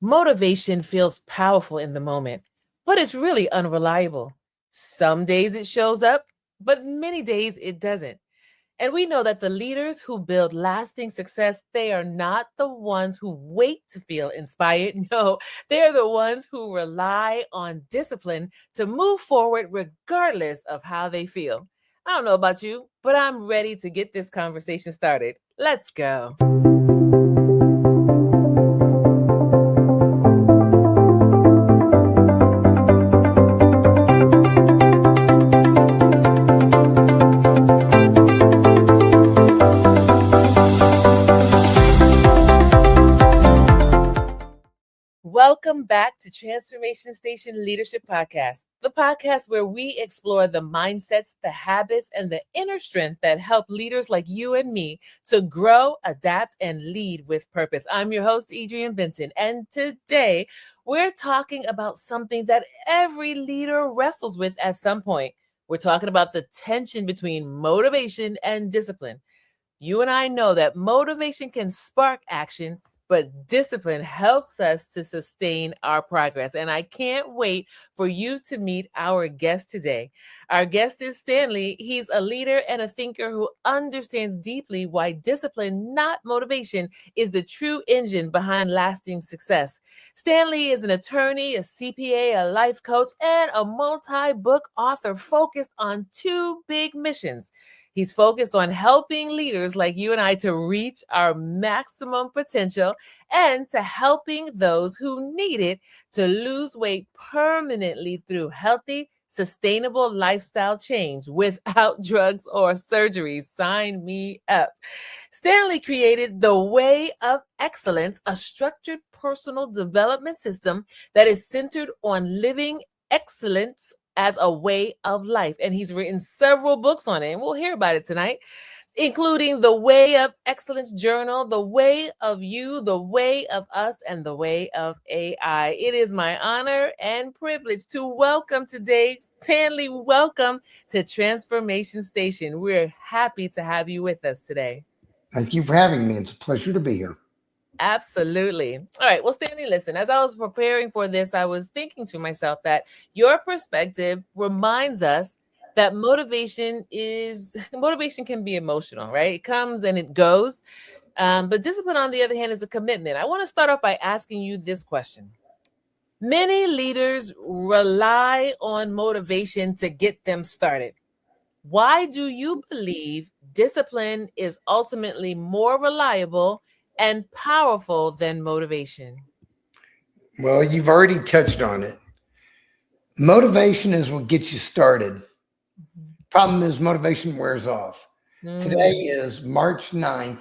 Motivation feels powerful in the moment, but it's really unreliable. Some days it shows up, but many days it doesn't. And we know that the leaders who build lasting success, they are not the ones who wait to feel inspired. No, they're the ones who rely on discipline to move forward regardless of how they feel. I don't know about you, but I'm ready to get this conversation started. Let's go. Welcome back to Transformation Station Leadership Podcast, the podcast where we explore the mindsets, the habits, and the inner strength that help leaders like you and me to grow, adapt, and lead with purpose. I'm your host, Adrienne Benton, and today we're talking about something that every leader wrestles with at some point. We're talking about the tension between motivation and discipline. You and I know that motivation can spark action, but discipline helps us to sustain our progress. And I can't wait for you to meet our guest today. Our guest is Stanley. He's a leader and a thinker who understands deeply why discipline, not motivation, is the true engine behind lasting success. Stanley is an attorney, a CPA, a life coach, and a multi-book author focused on two big missions. He's focused on helping leaders like you and I to reach our maximum potential and to helping those who need it to lose weight permanently through healthy, sustainable lifestyle change without drugs or surgeries. Sign me up. Stanley created the Way of Excellence, a structured personal development system that is centered on living excellence as a way of life. And he's written several books on it, and we'll hear about it tonight, including the Way of Excellence Journal, The Way of You, The Way of Us, and The Way of AI. It is my honor and privilege to welcome today, Stanley. Welcome to Transformation Station. We're happy to have you with us today. Thank you for having me. It's a pleasure to be here. Absolutely. All right. Well, Stanley, listen, as I was preparing for this, I was thinking to myself that your perspective reminds us that motivation can be emotional, right? It comes and it goes. But discipline, on the other hand, is a commitment. I want to start off by asking you this question. Many leaders rely on motivation to get them started. Why do you believe discipline is ultimately more reliable and powerful than motivation? Well, you've already touched on it. Motivation is what gets you started. Problem is motivation wears off. Today is March 9th.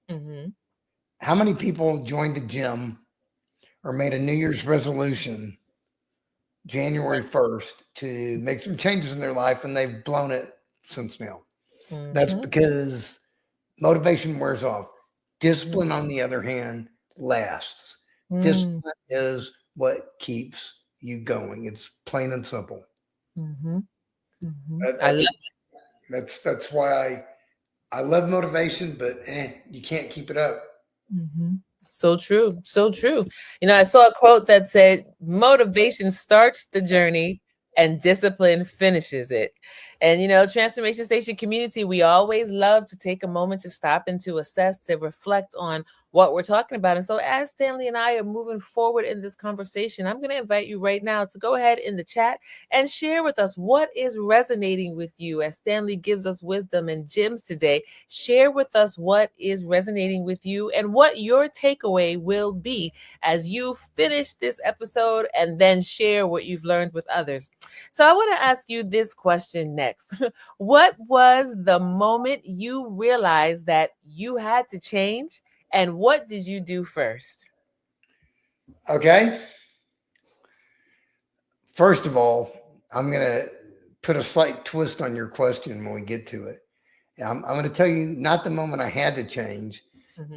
Mm-hmm. How many people joined the gym or made a New Year's resolution January 1st to make some changes in their life and they've blown it since now? That's because motivation wears off. Discipline, on the other hand, lasts. Discipline is what keeps you going. It's plain and simple. Mm-hmm. Mm-hmm. That's why I love motivation, but you can't keep it up. Mm-hmm. So true. So true. I saw a quote that said, motivation starts the journey and discipline finishes it. And, Transformation Station community, we always love to take a moment to stop and to assess, to reflect on what we're talking about. And so as Stanley and I are moving forward in this conversation, I'm going to invite you right now to go ahead in the chat and share with us what is resonating with you as Stanley gives us wisdom and gems today. Share with us what is resonating with you and what your takeaway will be as you finish this episode and then share what you've learned with others. So I want to ask you this question next. What was the moment you realized that you had to change? And what did you do first? Okay. First of all, I'm going to put a slight twist on your question when we get to it. I'm going to tell you not the moment I had to change.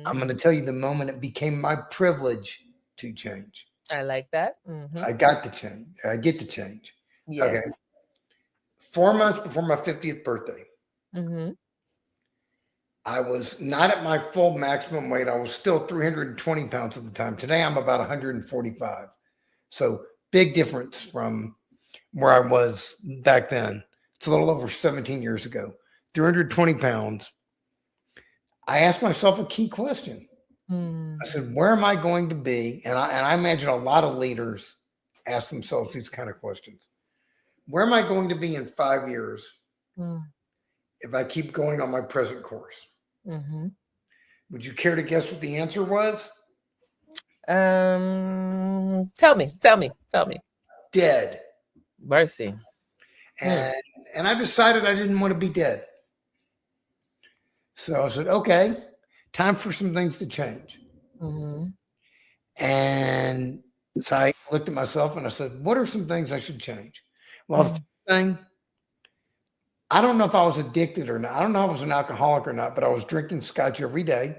I'm going to tell you the moment it became my privilege to change. I like that. I got to change. I get to change. Yes. Okay. 4 months before my 50th birthday, I was not at my full maximum weight. I was still 320 pounds at the time. Today, I'm about 145. So big difference from where I was back then. It's a little over 17 years ago. 320 pounds. I asked myself a key question. I said, where am I going to be? And I imagine a lot of leaders ask themselves these kind of questions. Where am I going to be in 5 years if I keep going on my present course? Would you care to guess what the answer was? Tell me. Dead. Mercy. And I decided I didn't want to be dead. So I said, okay, time for some things to change. And so I looked at myself and I said, what are some things I should change? Well, the first thing, I don't know if I was addicted or not. I don't know if I was an alcoholic or not, but I was drinking scotch every day.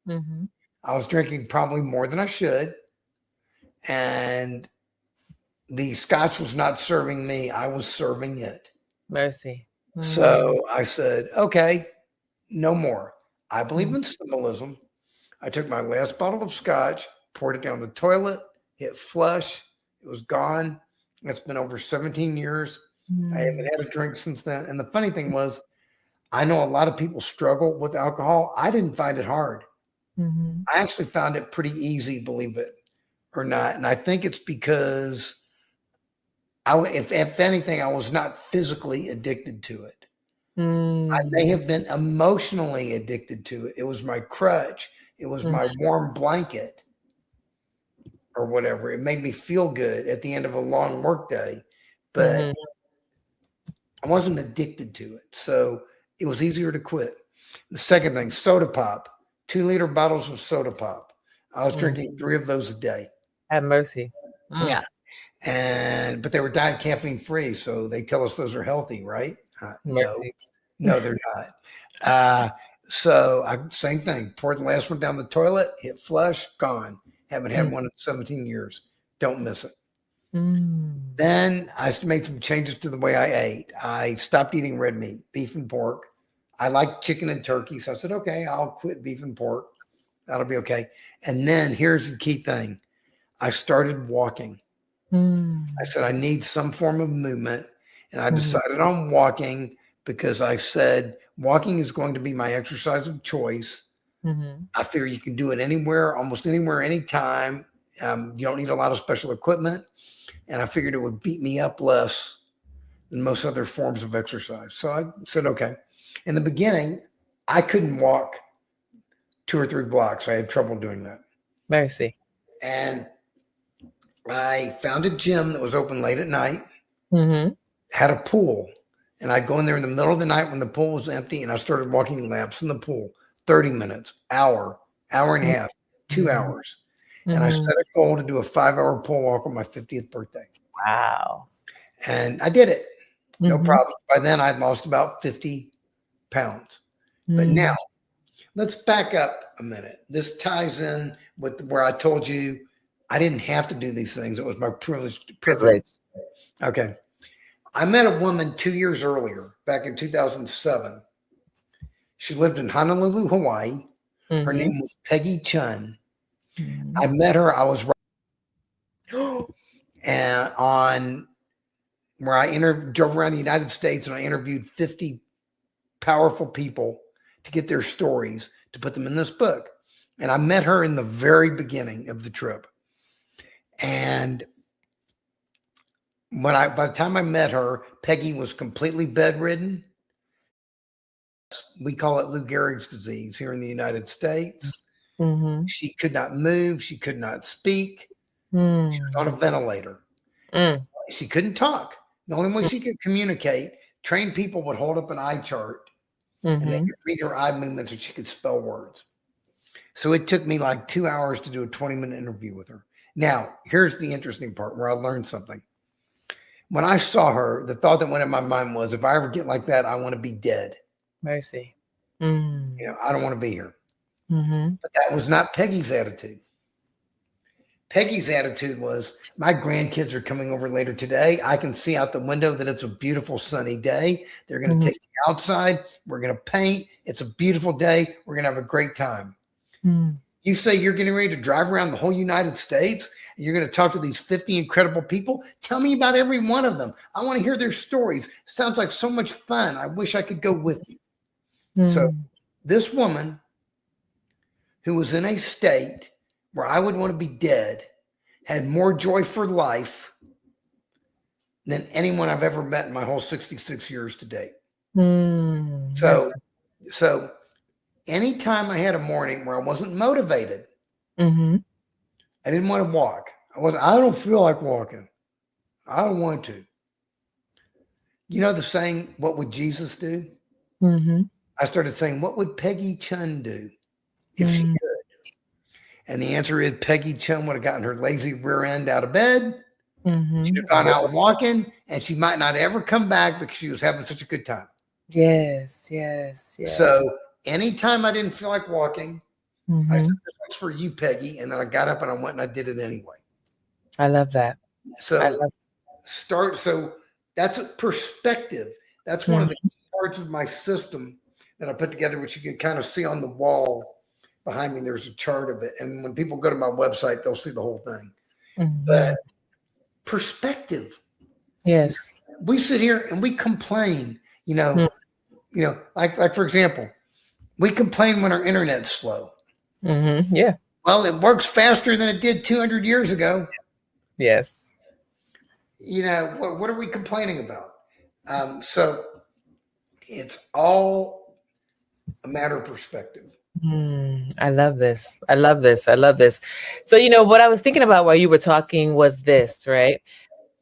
I was drinking probably more than I should. And the scotch was not serving me. I was serving it. Mercy. So I said, okay, no more. I believe in symbolism. I took my last bottle of scotch, poured it down the toilet, hit flush. It was gone. It's been over 17 years. I haven't had a drink since then. And the funny thing was, I know a lot of people struggle with alcohol. I didn't find it hard. I actually found it pretty easy, believe it or not. And I think it's because if anything, I was not physically addicted to it. I may have been emotionally addicted to it. It was my crutch. It was my warm blanket or whatever. It made me feel good at the end of a long work day, but I wasn't addicted to it. So it was easier to quit. The second thing, soda pop, 2-liter bottles of soda pop. I was drinking 3 of those a day. Have mercy. Yeah. But they were diet caffeine free. So they tell us those are healthy, right? No, they're not. Same thing. Poured the last one down the toilet, hit flush, gone. Haven't had one in 17 years. Don't miss it. Then I made some changes to the way I ate. I stopped eating red meat, beef and pork. I like chicken and turkey. So I said, okay, I'll quit beef and pork. That'll be okay. And then here's the key thing. I started walking. I said, I need some form of movement. And I decided on walking because I said, walking is going to be my exercise of choice. I figure you can do it anywhere, almost anywhere, anytime. You don't need a lot of special equipment. And I figured it would beat me up less than most other forms of exercise. So I said, okay. In the beginning, I couldn't walk 2 or 3 blocks. I had trouble doing that. Mercy. And I found a gym that was open late at night, had a pool. And I'd go in there in the middle of the night when the pool was empty, and I started walking laps in the pool, 30 minutes, hour and a half, 2 hours. And I set a goal to do a 5-hour pool walk on my 50th birthday. Wow. And I did it. No problem. By then, I'd lost about 50 pounds. But now, let's back up a minute. This ties in with where I told you I didn't have to do these things. It was my privilege. Okay. I met a woman 2 years earlier, back in 2007. She lived in Honolulu, Hawaii. Her name was Peggy Chun. I met her. I was on where I drove around the United States, and I interviewed 50 powerful people to get their stories to put them in this book. And I met her in the very beginning of the trip. And by the time I met her, Peggy was completely bedridden. We call it Lou Gehrig's disease here in the United States. She could not move. She could not speak. She was on a ventilator. She couldn't talk. The only way she could communicate, trained people would hold up an eye chart and they could read her eye movements and she could spell words. So it took me like 2 hours to do a 20-minute interview with her. Now, here's the interesting part where I learned something. When I saw her, the thought that went in my mind was, if I ever get like that, I want to be dead. Mercy. I don't want to be here. But that was not Peggy's attitude. Peggy's attitude was, my grandkids are coming over later today. I can see out the window that it's a beautiful sunny day. They're going to take me outside. We're going to paint. It's a beautiful day. We're going to have a great time. You say you're getting ready to drive around the whole United States and you're going to talk to these 50 incredible people. Tell me about every one of them. I want to hear their stories. Sounds like so much fun. I wish I could go with you. So this woman who was in a state where I would want to be dead had more joy for life than anyone I've ever met in my whole 66 years to date. So anytime I had a morning where I wasn't motivated, I didn't want to walk. I don't feel like walking. I don't want to. You know the saying, what would Jesus do? I started saying, what would Peggy Chun do if she could? And the answer is Peggy Chun would have gotten her lazy rear end out of bed. She'd have gone out walking, and she might not ever come back because she was having such a good time. Yes. So anytime I didn't feel like walking, I said, this one's for you, Peggy. And then I got up and I went and I did it anyway. I love that. So so that's a perspective. That's one of the parts of my system that I put together, which you can kind of see on the wall behind me. There's a chart of it. And when people go to my website, they'll see the whole thing. But perspective. Yes. We sit here and we complain, like for example, we complain when our internet's slow. Yeah. Well, it works faster than it did 200 years ago. Yes. What are we complaining about? So it's all a matter of perspective. I love this. So, what I was thinking about while you were talking was this, right?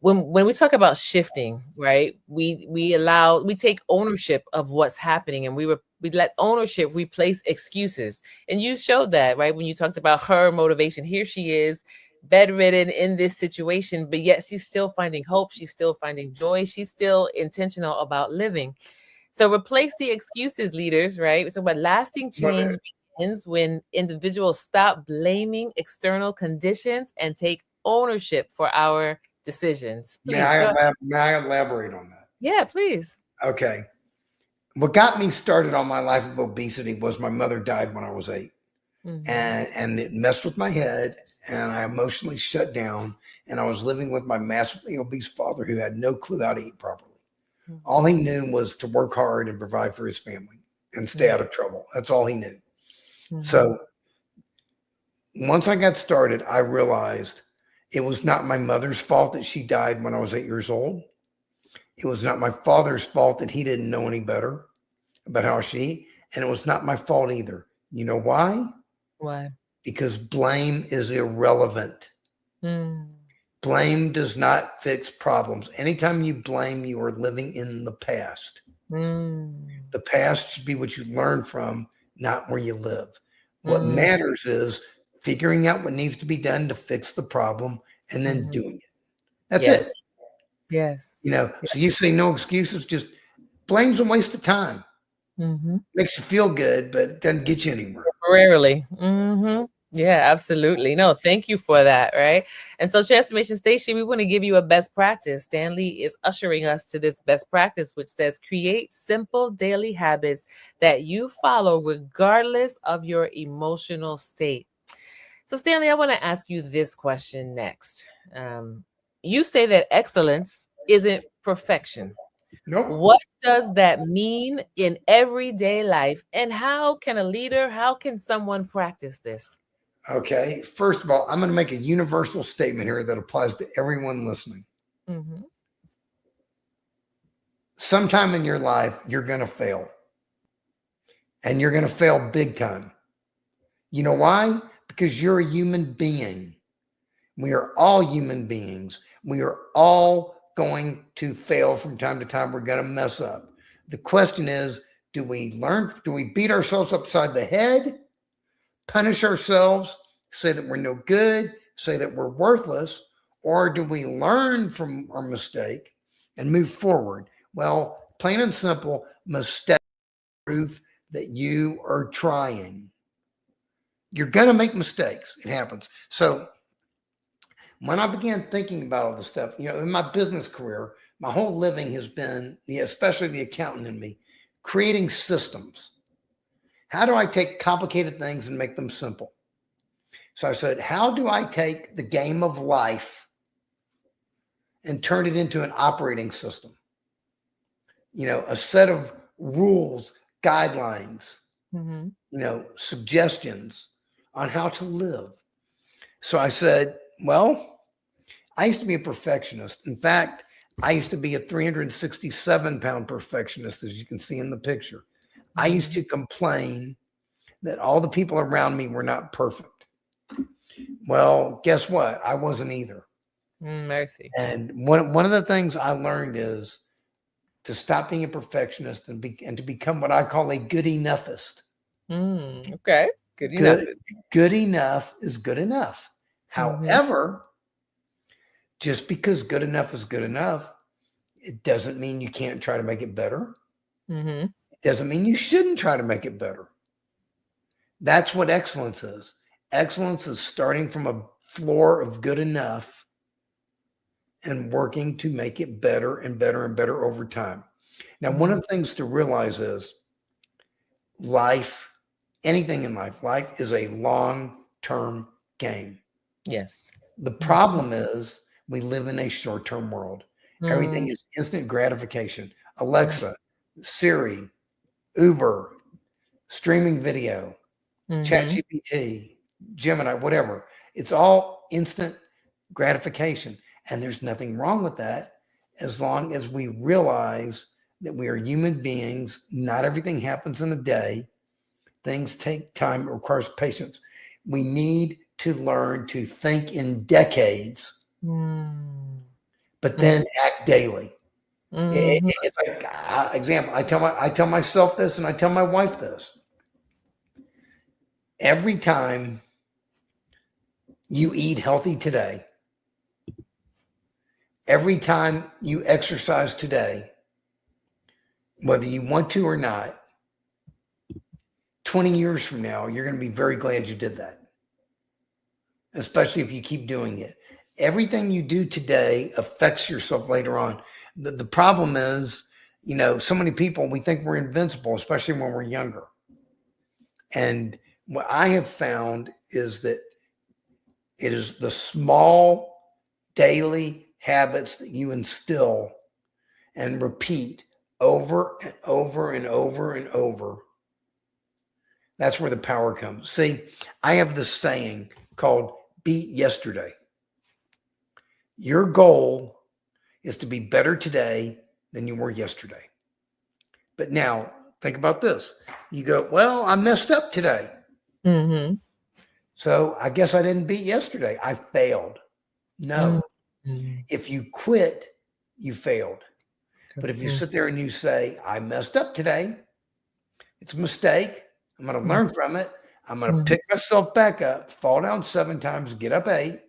When we talk about shifting, right? We take ownership of what's happening, and we let ownership replace excuses. And you showed that, right? When you talked about her motivation, here she is, bedridden in this situation, but yet she's still finding hope. She's still finding joy. She's still intentional about living. So replace the excuses, leaders, right? So what lasting change begins when individuals stop blaming external conditions and take ownership for our decisions. Please, may I elaborate on that? Yeah, please. Okay. What got me started on my life of obesity was my mother died when I was 8. And it messed with my head, and I emotionally shut down, and I was living with my massively obese father who had no clue how to eat properly. All he knew was to work hard and provide for his family and stay out of trouble. That's all he knew. So once I got started, I realized it was not my mother's fault that she died when I was 8 years old. It was not my father's fault that he didn't know any better about how she eat. And it was not my fault either. You know why? Why? Because blame is irrelevant. Blame does not fix problems. Anytime you blame, you are living in the past. The past should be what you learn from, not where you live. What matters is figuring out what needs to be done to fix the problem and then doing it. That's it. Yes. So you say no excuses, just blame's a waste of time. Makes you feel good, but it doesn't get you anywhere. Temporarily. Yeah, absolutely. No, thank you for that. Right. And so Transformation Station, we want to give you a best practice. Stanley is ushering us to this best practice, which says create simple daily habits that you follow regardless of your emotional state. So Stanley, I want to ask you this question next. You say that excellence isn't perfection. Nope. What does that mean in everyday life? And how can someone practice this? Okay. First of all, I'm going to make a universal statement here that applies to everyone listening. Sometime in your life, you're going to fail. And you're going to fail big time. You know why? Because you're a human being. We are all human beings. We are all going to fail from time to time. We're going to mess up. The question is, do we beat ourselves upside the head, punish ourselves, say that we're no good, say that we're worthless, or do we learn from our mistake and move forward? Well, plain and simple, mistake proof that you are trying. You're going to make mistakes. It happens. So When I began thinking about all this stuff, in my business career, my whole living has been, especially the accountant in me, creating systems. How do I take complicated things and make them simple? So I said, how do I take the game of life and turn it into an operating system? A set of rules, guidelines, suggestions on how to live. So I said, well, I used to be a perfectionist. In fact, I used to be a 367-pound perfectionist, as you can see in the picture. I used to complain that all the people around me were not perfect. Well, guess what? I wasn't either. Mercy. And one of the things I learned is to stop being a perfectionist and to become what I call a good enoughist. Okay. Good enough. Good enough is good enough. However, just because good enough is good enough, it doesn't mean you can't try to make it better. It doesn't mean you shouldn't try to make it better. That's what excellence is. Excellence is starting from a floor of good enough and working to make it better and better and better over time. Now, one of the things to realize is anything in life is a long-term game. Yes. The problem is we live in a short-term world. Everything is instant gratification. Alexa, Siri, Uber, streaming video, ChatGPT, Gemini, whatever. It's all instant gratification. And there's nothing wrong with that as long as we realize that we are human beings. Not everything happens in a day. Things take time. It requires patience. We need to learn to think in decades, but then act daily. It's like, example, I tell myself this and I tell my wife this. Every time you eat healthy today, every time you exercise today, whether you want to or not, 20 years from now, you're going to be very glad you did that, especially if you keep doing it. Everything you do today affects yourself later on. The problem is, so many people, we think we're invincible, especially when we're younger. And what I have found is that it is the small daily habits that you instill and repeat over and over and over and over. That's where the power comes. See, I have this saying called beat yesterday. Your goal is to be better today than you were yesterday. But now think about this. You go, well, I messed up today. So I guess I didn't beat yesterday. I failed. No. If you quit, you failed. But if you sit there and you say, I messed up today, it's a mistake. I'm going to learn from it. I'm going to pick myself back up, fall down 7 times, get up 8.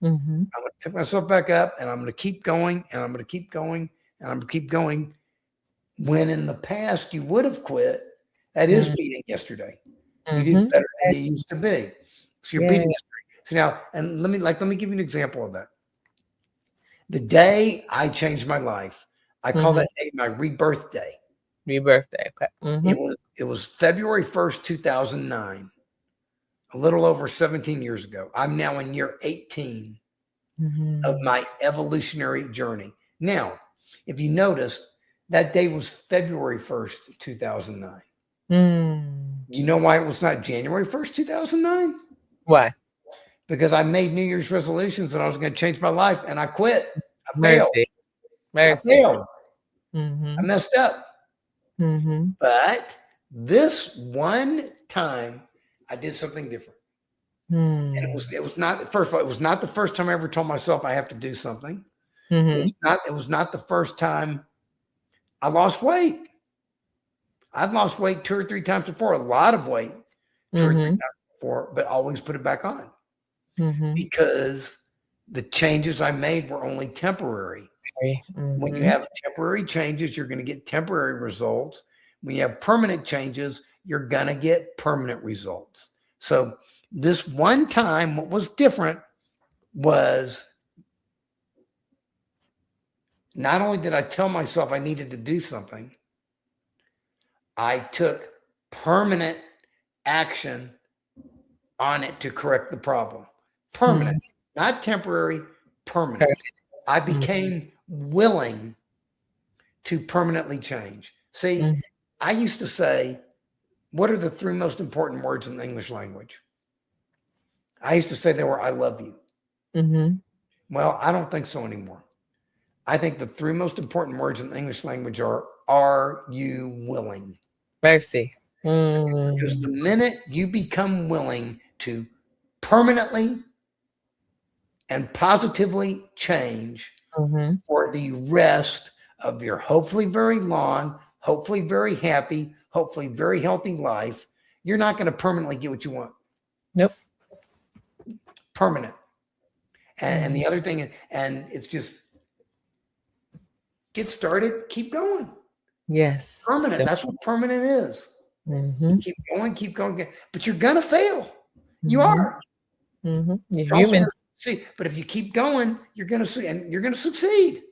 I'm going to pick myself back up and I'm going to keep going and I'm going to keep going and I'm going to keep going. When in the past you would have quit, that is beating yesterday. You did better than you used to be. So you're beating yesterday. So now, and let me give you an example of that. The day I changed my life, I call that day my rebirth day. Rebirth day. Okay. It was February 1st, 2009, a little over 17 years ago. I'm now in year 18 of my evolutionary journey. Now, if you notice, that day was February 1st, 2009. You know why it was not January 1st, 2009? Why? Because I made New Year's resolutions and I was going to change my life and I quit. I failed. I failed. I messed up. But this one time I did something different. And it was not, first of all, it was not the first time I ever told myself I have to do something. It was not the first time I lost weight. I've lost weight 2 or 3 times before, a lot of weight 2 or 3 times before, but always put it back on because the changes I made were only temporary. When you have temporary changes, you're going to get temporary results. When you have permanent changes, you're going to get permanent results. So this one time, what was different was not only did I tell myself I needed to do something, I took permanent action on it to correct the problem. Permanent, not temporary, permanent. I became willing to permanently change. See, I used to say, what are the three most important words in the English language? I used to say they were, I love you. Well, I don't think so anymore. I think the three most important words in the English language are you willing? Mercy. Because the minute you become willing to permanently and positively change for the rest of your hopefully very long, hopefully very happy, hopefully very healthy life, you're not going to permanently get what you want. Nope. Permanent. And the other thing, and it's just get started, keep going. Yes. Permanent. That's what permanent is. Keep going. But you're going to fail. You are. You're human. See, but if you keep going, you're going to see, and you're going to succeed.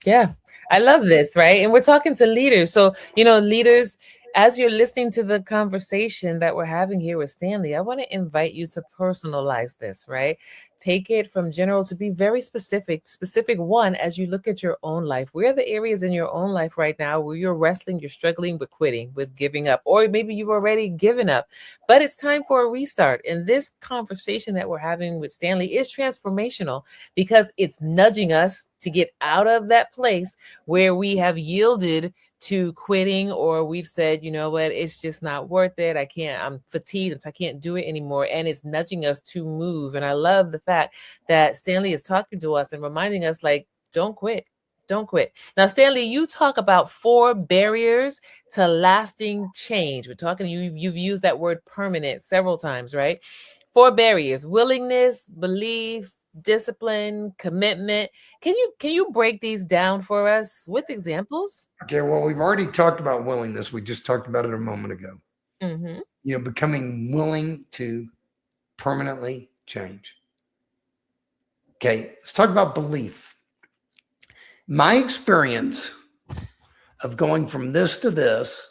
Yeah, I love this, right? And we're talking to leaders. So, leaders, as you're listening to the conversation that we're having here with Stanley, I want to invite you to personalize this, right? Take it from general to be very specific one, as you look at your own life. Where are the areas in your own life right now where you're wrestling, you're struggling with quitting, with giving up, or maybe you've already given up, but it's time for a restart. And this conversation that we're having with Stanley is transformational because it's nudging us to get out of that place where we have yielded to quitting, or we've said, you know what, it's just not worth it. I'm fatigued. I can't do it anymore. And it's nudging us to move. And I love the fact that Stanley is talking to us and reminding us, like, don't quit. Don't quit. Now, Stanley, you talk about 4 barriers to lasting change. We're talking, you've used that word permanent several times, right? 4 barriers: willingness, belief, discipline, commitment. Can you break these down for us with examples? Okay, well, we've already talked about willingness. We just talked about it a moment ago. Becoming willing to permanently change. Okay, let's talk about belief. My experience of going from this to this,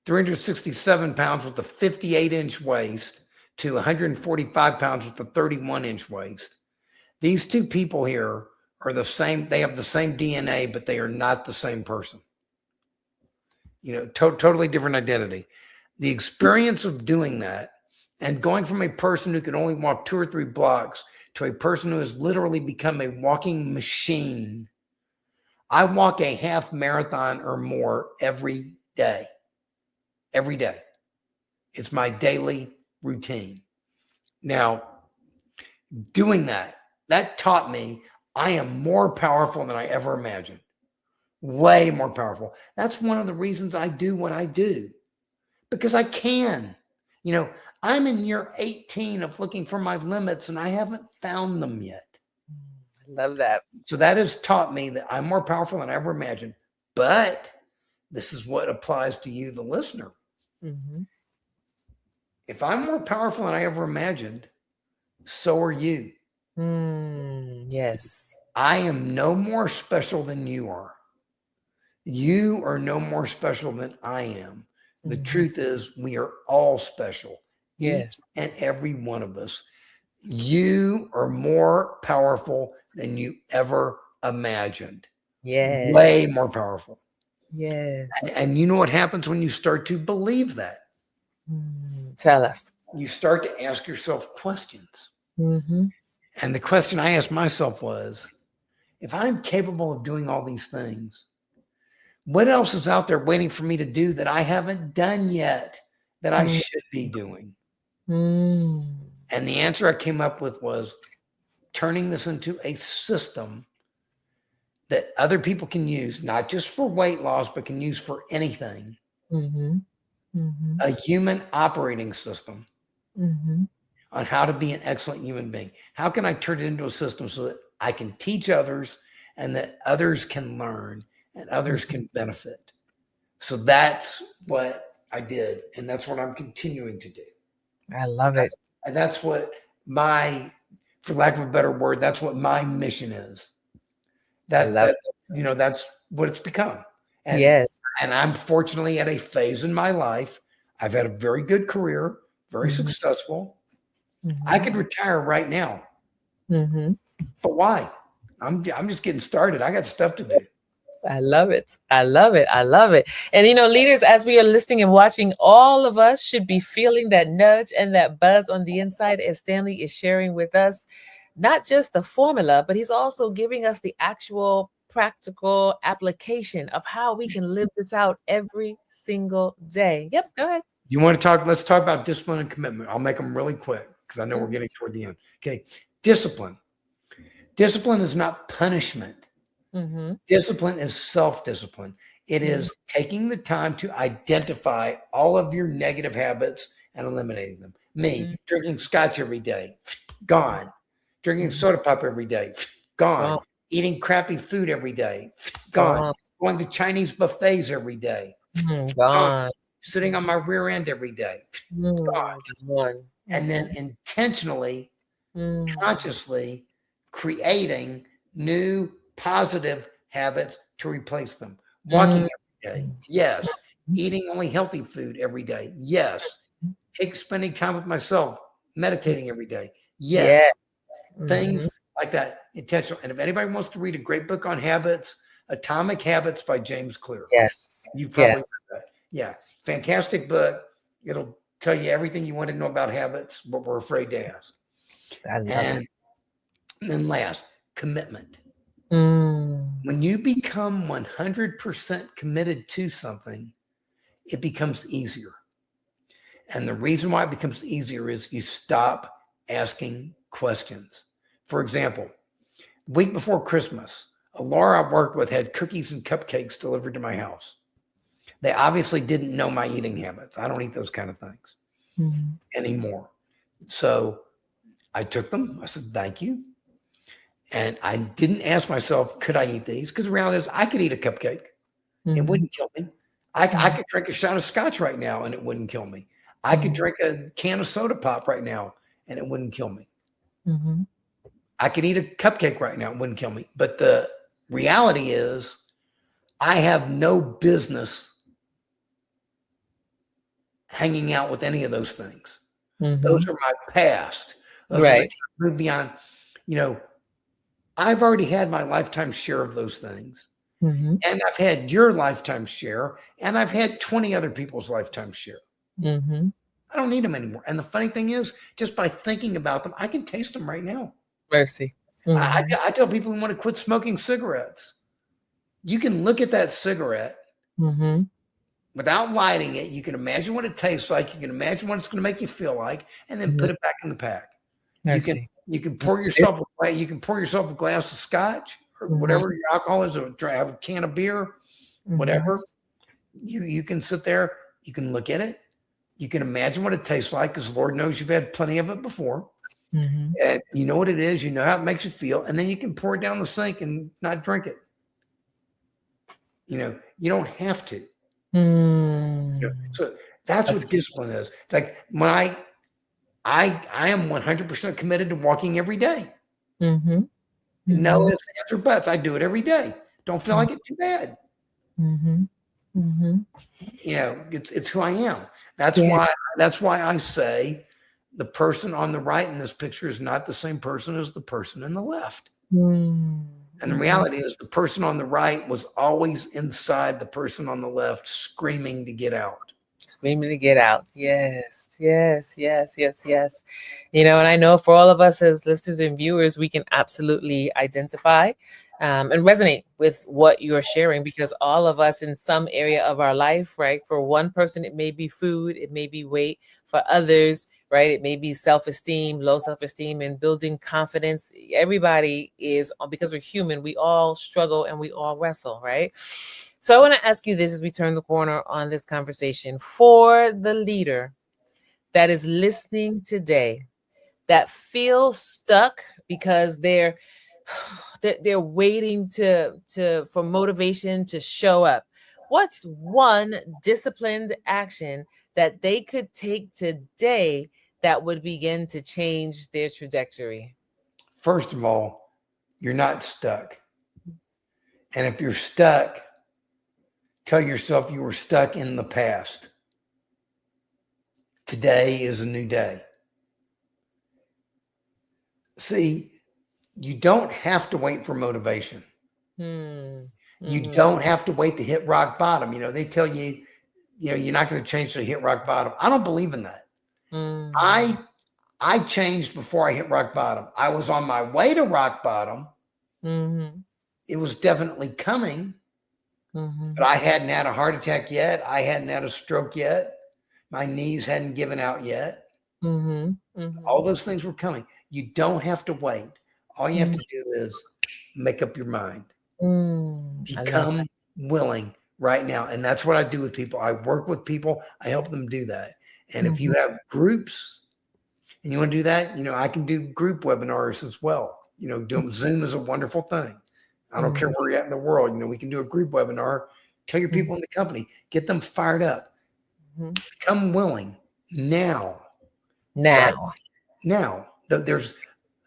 367 pounds with a 58-inch waist to 145 pounds with a 31-inch waist. These two people here are the same. They have the same DNA, but they are not the same person. Totally different identity. The experience of doing that and going from a person who could only walk 2 or 3 blocks to a person who has literally become a walking machine. I walk a half marathon or more every day. Every day. It's my daily routine. Now, doing that taught me I am more powerful than I ever imagined. Way more powerful. That's one of the reasons I do what I do. Because I can. I'm in year 18 of looking for my limits and I haven't found them yet. I love that. So that has taught me that I'm more powerful than I ever imagined. But this is what applies to you, the listener. If I'm more powerful than I ever imagined, so are you. Yes. I am no more special than you are. You are no more special than I am. The truth is, we are all special. Yes. Each and every one of us. You are more powerful than you ever imagined. Yes. Way more powerful. Yes. And you know what happens when you start to believe that? Tell us. You start to ask yourself questions. And the question I asked myself was, if I'm capable of doing all these things, what else is out there waiting for me to do that I haven't done yet that I should be doing? And the answer I came up with was turning this into a system that other people can use, not just for weight loss, but can use for anything. A human operating system on how to be an excellent human being. How can I turn it into a system so that I can teach others and that others can learn and others can benefit? So that's what I did. And that's what I'm continuing to do. I love it. And that's what for lack of a better word, that's what my mission is. That's what it's become. And Yes. and I'm fortunately at a phase in my life. I've had a very good career, very successful. I could retire right now. But why? I'm just getting started. I got stuff to do. I love it. I love it. I love it. And, leaders, as we are listening and watching, all of us should be feeling that nudge and that buzz on the inside as Stanley is sharing with us, not just the formula, but he's also giving us the actual practical application of how we can live this out every single day. Yep. Go ahead. You want to talk? Let's talk about discipline and commitment. I'll make them really quick because I know we're getting toward the end. Okay. Discipline. Discipline is not punishment. Discipline is self-discipline. It is taking the time to identify all of your negative habits and eliminating them. Me, drinking scotch every day, gone. Drinking soda pop every day, gone. Eating crappy food every day, gone. Going to Chinese buffets every day, gone. Sitting on my rear end every day, gone. And then intentionally, consciously creating new positive habits to replace them. Walking every day, yes. Eating only healthy food every day, yes. Spending time with myself, meditating every day, yes. Things like that, intentional. And if anybody wants to read a great book on habits, Atomic Habits by James Clear. Yes. You probably read that. Yeah, fantastic book. It'll tell you everything you want to know about habits, but we're afraid to ask. And then last, commitment. When you become 100% committed to something, it becomes easier. And the reason why it becomes easier is you stop asking questions. For example, the week before Christmas, a Laura I worked with had cookies and cupcakes delivered to my house. They obviously didn't know my eating habits. I don't eat those kind of things anymore. So I took them. I said, thank you. And I didn't ask myself, could I eat these? Because the reality is I could eat a cupcake. It wouldn't kill me. I could drink a shot of scotch right now and it wouldn't kill me. I could drink a can of soda pop right now and it wouldn't kill me. I could eat a cupcake right now. It wouldn't kill me. But the reality is I have no business hanging out with any of those things. Those are my past. Those are things that move beyond, I've already had my lifetime share of those things. And I've had your lifetime share, and I've had 20 other people's lifetime share. I don't need them anymore. And the funny thing is, just by thinking about them, I can taste them right now. Mercy. I tell people who want to quit smoking cigarettes, you can look at that cigarette without lighting it. You can imagine what it tastes like. You can imagine what it's going to make you feel like, and then put it back in the pack. Mercy. You can pour yourself a glass of scotch or whatever your alcohol is, or have a can of beer, whatever. You can sit there, you can look at it, you can imagine what it tastes like, because Lord knows you've had plenty of it before. And you know what it is, you know how it makes you feel, and then you can pour it down the sink and not drink it. You don't have to. So that's what discipline is. It's like when I am 100% committed to walking every day. No ifs, ands, or buts. I do it every day. Don't feel like it's too bad. It's who I am. That's why I say the person on the right in this picture is not the same person as the person in the left. And the reality is the person on the right was always inside the person on the left, screaming to get out. Screaming to get out. Yes. And I know for all of us as listeners and viewers, we can absolutely identify and resonate with what you're sharing, because all of us in some area of our life, right? For one person, it may be food, it may be weight. For others, right, it may be self-esteem, low self-esteem, and building confidence. Everybody is, because we're human, we all struggle and we all wrestle, right? So I want to ask you this as we turn the corner on this conversation. For the leader that is listening today, that feels stuck because they're waiting for motivation to show up, what's one disciplined action that they could take today that would begin to change their trajectory? First of all, you're not stuck. And if you're stuck, tell yourself you were stuck in the past. Today is a new day. See, you don't have to wait for motivation. You don't have to wait to hit rock bottom. They tell you, you're not going to change to hit rock bottom. I don't believe in that. I changed before I hit rock bottom. I was on my way to rock bottom. It was definitely coming, but I hadn't had a heart attack yet. I hadn't had a stroke yet. My knees hadn't given out yet. All those things were coming. You don't have to wait. All you have to do is make up your mind. Become willing right now. And that's what I do with people. I work with people. I help them do that. And if you have groups and you want to do that, I can do group webinars as well. Zoom is a wonderful thing. I don't care where you're at in the world. We can do a group webinar. Tell your people in the company, get them fired up. Become willing now. Right? Now. There's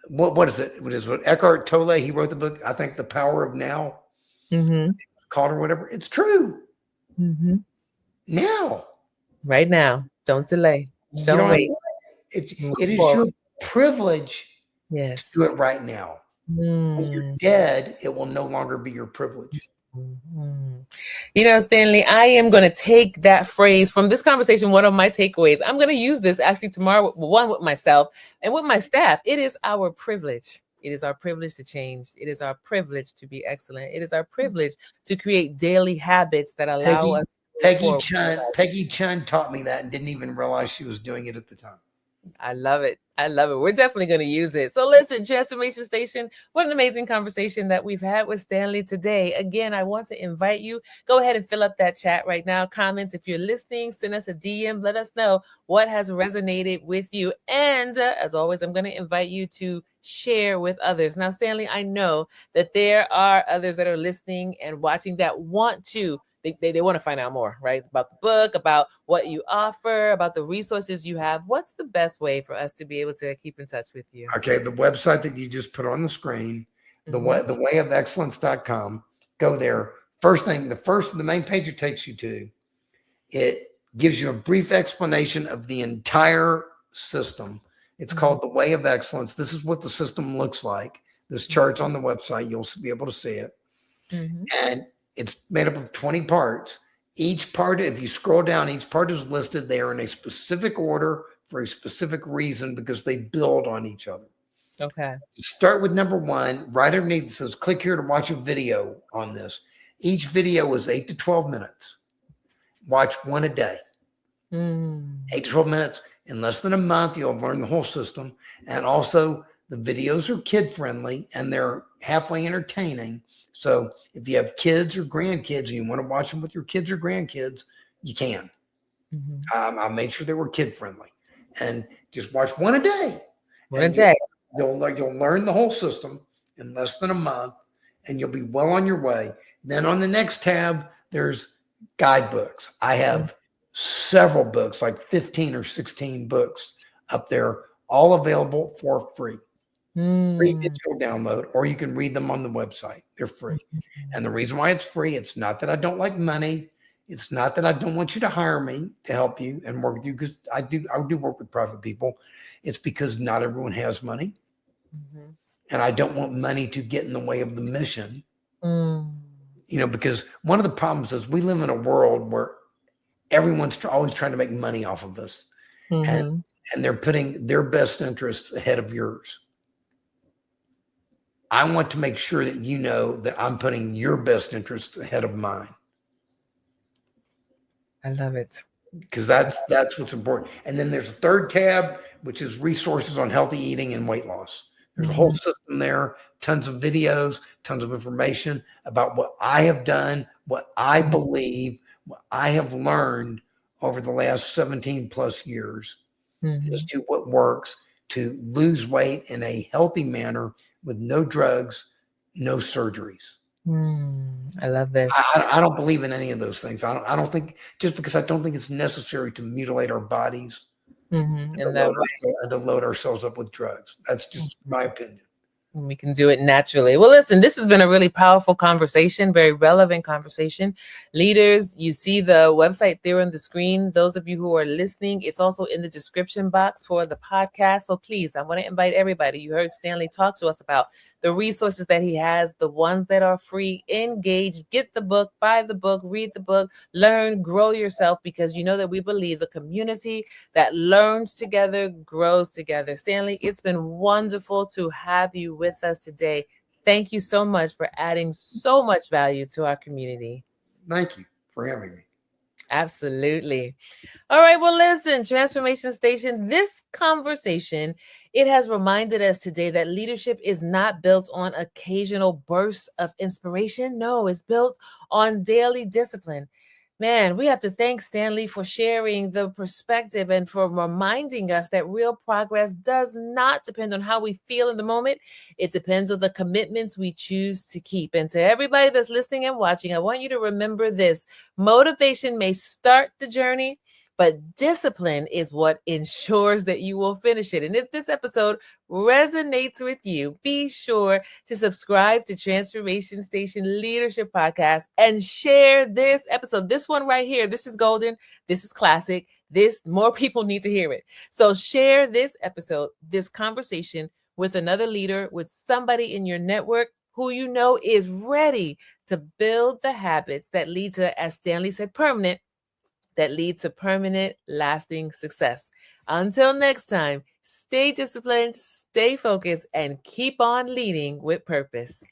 what is it? What is it? Eckhart Tolle, he wrote the book, I think, The Power of Now. Called or whatever. It's true. Now. Right now. Don't delay. Don't wait. It is your privilege to do it right now. When you're dead, it will no longer be your privilege. Stanley, I am going to take that phrase from this conversation. One of my takeaways, I'm going to use this actually tomorrow, one with myself and with my staff. It is our privilege. It is our privilege to change. It is our privilege to be excellent. It is our privilege to create daily habits that allow us. Peggy Chun taught me that and didn't even realize she was doing it at the time. I love it. We're definitely going to use it. So listen, Transformation Station, what an amazing conversation that we've had with Stanley today. Again, I want to invite you, go ahead and fill up that chat right now. Comments, if you're listening, send us a DM. Let us know what has resonated with you. And as always, I'm going to invite you to share with others. Now, Stanley, I know that there are others that are listening and watching that want to They want to find out more, right? About the book, about what you offer, about the resources you have. What's the best way for us to be able to keep in touch with you? Okay, the website that you just put on the screen, thewayofexcellence.com. Go there. First thing, the main page it takes you to, it gives you a brief explanation of the entire system. It's called The Way of Excellence. This is what the system looks like. This chart's on the website. You'll be able to see it. And it's made up of 20 parts. Each part, if you scroll down, each part is listed there in a specific order for a specific reason because they build on each other. Okay. Start with number one. Right underneath it says, click here to watch a video on this. Each video is 8 to 12 minutes. Watch one a day. 8 to 12 minutes. In less than a month, you'll learn the whole system. And also, the videos are kid-friendly and they're halfway entertaining. So if you have kids or grandkids and you want to watch them with your kids or grandkids, you can. I made sure they were kid-friendly. And just watch one a day. You'll learn the whole system in less than a month, and you'll be well on your way. Then on the next tab, there's guidebooks. I have several books, like 15 or 16 books up there, all available for free. Free digital download, or you can read them on the website. They're free. And the reason why it's free, it's not that I don't like money. It's not that I don't want you to hire me to help you and work with you, because I do work with private people. It's because not everyone has money. And I don't want money to get in the way of the mission. Because one of the problems is we live in a world where everyone's always trying to make money off of us. And they're putting their best interests ahead of yours. I want to make sure that you know that I'm putting your best interests ahead of mine. I love it. Because that's what's important. And then there's a third tab, which is resources on healthy eating and weight loss. There's a whole system there, tons of videos, tons of information about what I have done, what I believe, what I have learned over the last 17 plus years as to what works to lose weight in a healthy manner with no drugs, no surgeries. I love this. I don't believe in any of those things. I don't think, just because I don't think it's necessary to mutilate our bodies. Mm-hmm. And to load ourselves up with drugs. That's just my opinion. We can do it naturally. Well, listen, this has been a really powerful conversation, very relevant conversation. Leaders, you see the website there on the screen. Those of you who are listening, it's also in the description box for the podcast. So please, I want to invite everybody. You heard Stanley talk to us about the resources that he has, the ones that are free. Engage, get the book, buy the book, read the book, learn, grow yourself, because you know that we believe the community that learns together grows together. Stanley, it's been wonderful to have you with us today. Thank you so much for adding so much value to our community. Thank you for having me. Absolutely. All right, well, listen, Transformation Station, this conversation, it has reminded us today that leadership is not built on occasional bursts of inspiration. No, it's built on daily discipline. Man, we have to thank Stanley for sharing the perspective and for reminding us that real progress does not depend on how we feel in the moment. It depends on the commitments we choose to keep. And to everybody that's listening and watching, I want you to remember this. Motivation may start the journey, but discipline is what ensures that you will finish it. And if this episode resonates with you, be sure to subscribe to Transformation Station Leadership Podcast and share this episode. This one right here, this is golden. This is classic. More people need to hear it. So share this episode, this conversation with another leader, with somebody in your network who you know is ready to build the habits that lead to, as Stanley said, permanent, that lead to permanent, lasting success. Until next time, stay disciplined, stay focused, and keep on leading with purpose.